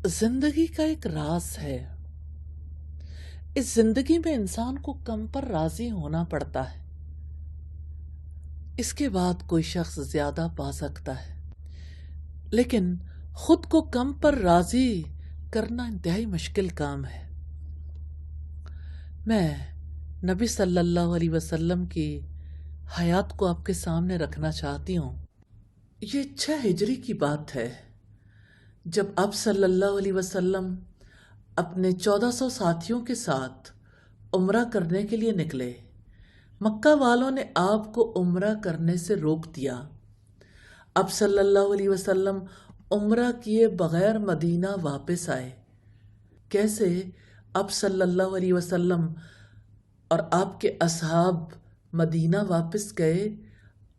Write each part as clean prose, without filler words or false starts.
जिंदगी का एक राज है। इस जिंदगी में इंसान को कम पर राजी होना पड़ता है। इसके बाद कोई शख्स ज्यादा पा सकता है, लेकिन खुद को कम पर राजी करना इंतहाई मुश्किल काम है। मैं नबी सल्लल्लाहु अलैहि वसल्लम की हयात को आपके सामने रखना चाहती हूँ। ये 6 हिजरी की बात है, जब आप सल्लल्लाहु अलैहि वसल्लम अपने 1400 साथियों के साथ उम्रा करने के लिए निकले। मक्का वालों ने आपको उम्रा करने से रोक दिया। अब सल्लल्लाहु अलैहि वसल्लम उम्रा किए बगैर मदीना वापस आए। कैसे? अब सल्लल्लाहु अलैहि वसल्लम और आपके असहाब मदीना वापस गए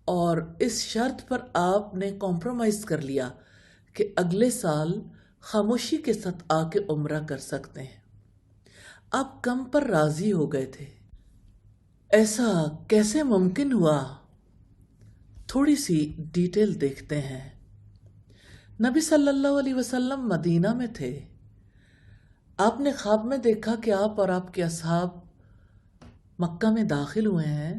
और इस शर्त पर आपने कॉम्प्रोमाइज कर लिया कि अगले साल खामोशी के साथ आके उम्रा कर सकते हैं। आप कम पर राजी हो गए थे। ऐसा कैसे मुमकिन हुआ? थोड़ी सी डिटेल देखते हैं। नबी सल्लल्लाहु अलैहि वसल्लम मदीना में थे। आपने ख्वाब में देखा कि आप और आपके असहाब मक्का में दाखिल हुए हैं।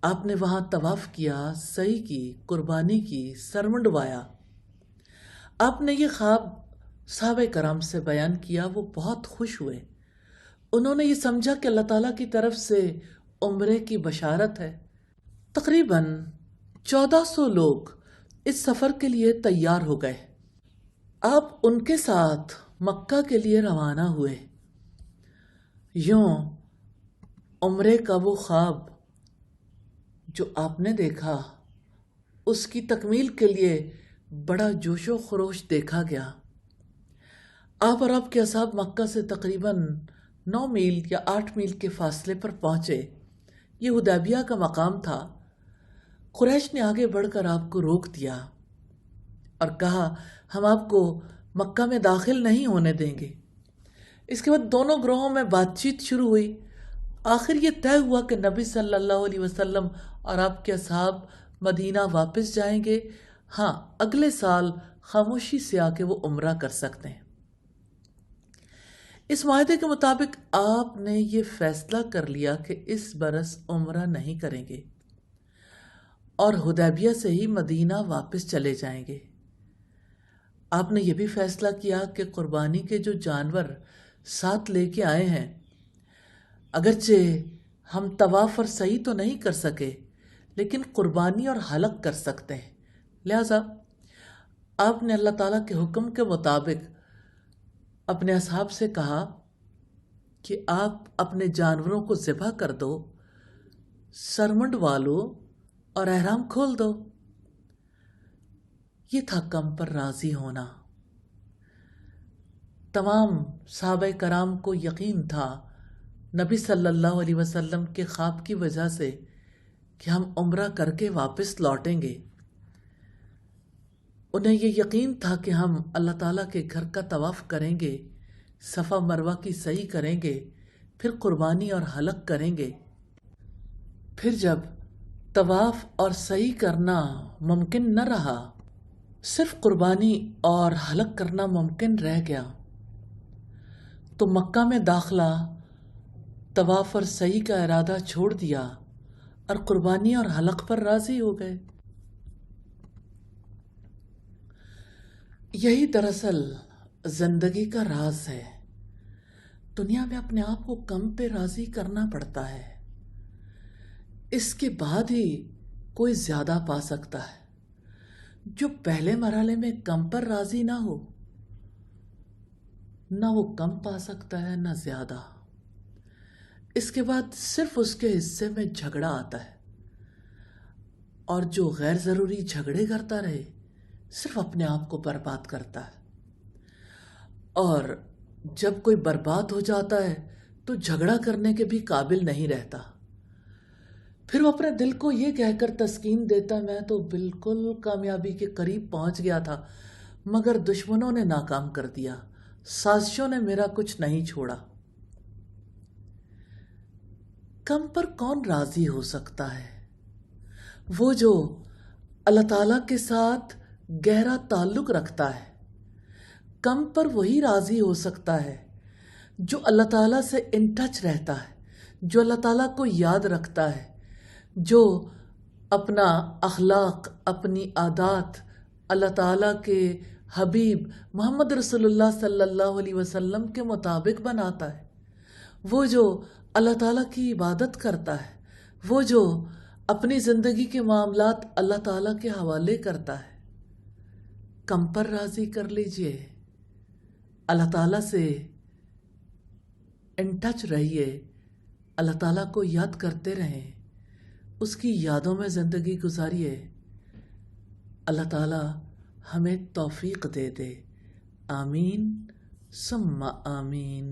आपने वहां तवाफ किया, सई की, कुर्बानी की, सर मुंडवाया। आपने ये ख्वाब साहबे कराम से बयान किया। वो बहुत खुश हुए। उन्होंने ये समझा कि अल्लाह ताला की तरफ से उम्रे की बशारत है। तकरीबन 1400 लोग इस सफर के लिए तैयार हो गए। आप उनके साथ मक्का के लिए रवाना हुए। यूं उम्रे का वो ख्वाब जो आपने देखा, उसकी तकमील के लिए बड़ा जोशो खरोश देखा गया। आप और आपके असहाब मक्का से तकरीबन 9 मील या 8 मील के फासले पर पहुंचे। ये हुदैबिया का मकाम था। कुरैश ने आगे बढ़कर आपको रोक दिया और कहा, हम आपको मक्का में दाखिल नहीं होने देंगे। इसके बाद दोनों ग्रोहों में बातचीत शुरू हुई। आखिर ये तय हुआ कि नबी सल्लल्लाहु अलैहि वसल्लम और आपके असहाब मदीना वापस जाएंगे। हाँ, अगले साल खामोशी से आके वो उम्रा कर सकते हैं। इस मायदे के मुताबिक आपने ये फैसला कर लिया कि इस बरस उम्रा नहीं करेंगे और हुदैबिया से ही मदीना वापस चले जाएंगे। आपने ये भी फैसला किया कि कुर्बानी के जो जानवर साथ लेके आए हैं, अगरचे हम तवाफ और सही तो नहीं कर सके, लेकिन कुर्बानी और हलक कर सकते हैं। लिहाजा आपने अल्लाह ताला के हुक्म के मुताबिक अपने असहाब से कहा कि आप अपने जानवरों को ज़िबा कर दो, सरमुंड वालो और एहराम खोल दो। ये था कम पर राजी होना। तमाम सहाबा कराम को यकीन था नबी सल्लल्लाहु अलैहि वसल्लम के ख्वाब की वजह से कि हम उम्रा करके वापस लौटेंगे। उन्हें ये यकीन था कि हम अल्लाह ताला के घर का तवाफ करेंगे, सफ़ा मरवा की सही करेंगे, फिर कुर्बानी और हलक करेंगे। फिर जब तवाफ और सही करना मुमकिन न रहा, सिर्फ कुर्बानी और हलक करना मुमकिन रह गया, तो मक्का में दाखिला, तवाफ और सही का इरादा छोड़ दिया और कुर्बानी और हलक पर राजी हो गए। यही दरअसल जिंदगी का राज है। दुनिया में अपने आप को कम पे राजी करना पड़ता है, इसके बाद ही कोई ज्यादा पा सकता है। जो पहले मरहले में कम पर राजी ना हो, ना वो कम पा सकता है ना ज्यादा। इसके बाद सिर्फ उसके हिस्से में झगड़ा आता है, और जो गैर जरूरी झगड़े करता रहे सिर्फ अपने आप को बर्बाद करता है। और जब कोई बर्बाद हो जाता है तो झगड़ा करने के भी काबिल नहीं रहता। फिर वो अपने दिल को ये कहकर तस्कीन देता, मैं तो बिल्कुल कामयाबी के करीब पहुंच गया था, मगर दुश्मनों ने नाकाम कर दिया, साजिशों ने मेरा कुछ नहीं छोड़ा। कम पर कौन राजी हो सकता है? वो जो अल्लाह ताला के साथ गहरा ताल्लुक रखता है, کم پر وہی راضی ہو سکتا ہے جو اللہ تعالیٰ سے ان ٹچ رہتا ہے، جو اللہ تعالیٰ کو یاد رکھتا ہے، جو اپنا اخلاق، اپنی عادات اللہ تعالیٰ کے حبیب محمد رسول اللہ صلی اللہ علیہ وسلم کے مطابق بناتا ہے، وہ جو اللہ تعالیٰ کی عبادت کرتا ہے، وہ جو اپنی زندگی کے معاملات اللہ تعالیٰ کے حوالے کرتا ہے۔ کم پر راضی کر لیجئے، اللہ تعالیٰ سے ان ٹچ رہیے، اللہ تعالیٰ کو یاد کرتے رہیں، اس کی یادوں میں زندگی گزاریے۔ اللہ تعالیٰ ہمیں توفیق دے دے، آمین ثم آمین۔